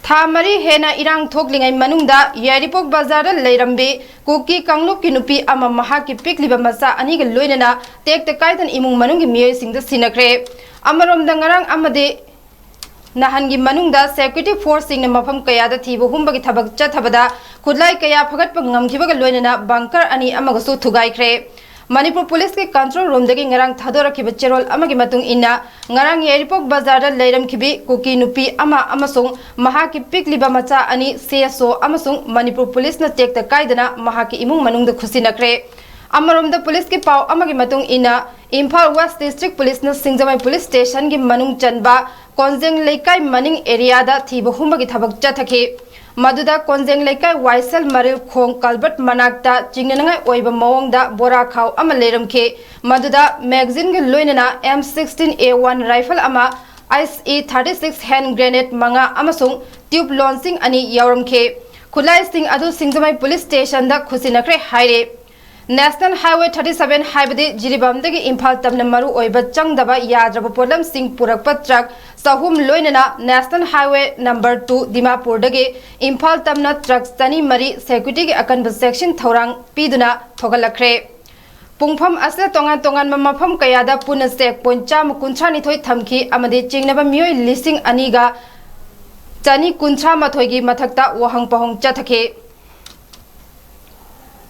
था मरी हेना इरांग थोकलिंगै मनुंगदा यारिपोक बाजार लेरंबे कुकी कांगलुप की नुपी अमा महा की पिकलिबा मचा अनिग लोइनना take कायदन इमुंग मनुंगी मियोइसिंगदा सिनख्रे अमरोमदा ngarang amade nahangi manungda security force singna mafam kayada thibo humbagi thabak chathabada khudlai kaya phagatpa ngamkhibaga loinana bunker ani amagasu thugaikhre manipur police ke control room dagi ngarang thadorakhiba cherol amagi matung inna ngarang yaripok bazar da leiram khibi kuki nupi ama amasung maha ki pikliba macha ani seso amasung manipur police na tek ta kaidana maha ki imung manungda khusinakre अमरोमदा police के पाव अमगी मतुंग इना Imphal waste district police न सिंगजमाई police station की मनुंग चनबा कोंजेंग लेकाई मनिंग area दा थीब हुंबगी थबक चथखे मदुदा कोंजेंग लेकाई वाइसल मरिल खोंग कल्बर्ट मनाक्ता चिंगनंगाई ओइबा मवंगदा बोरा खाव अमा लेरमखे मदुदा magazine के लोइनना M16A1 राइफल अमा ICE-36 हैंड ग्रेनेड मंगा अमसुंग ट्यूब लॉन्चिंग अनि यावरमखे खुलाई सिंग अदु सिंगजमाई पुलिस स्टेशन दा खुसिनख्रे हाइरे नेशनल हाईवे 37 हाइबदे जिरिबामदगी इम्फाल तमना मरु ओइबा चंगदबा याद्रबा पोलम सिंह पुरकपा ट्रक सहुम लोइनना नेशनल हाईवे नंबर 2 दिमापुरदगे इम्फाल तमना ट्रक तनी मरी सिक्योरिटी के अकनब सेक्शन थौरांग पीदुना थोगलखरे पुंगफम असे तोंगान तोंगान मफम कयादा पुन चेक पॉइंट चाम कुंथ्रा निथोय थमखी अमदे चिंगनबा मियोय लिसिंग अनिगा चनी कुंथ्रा मथोयगी मथक्ता वहंग पहंग चथखे।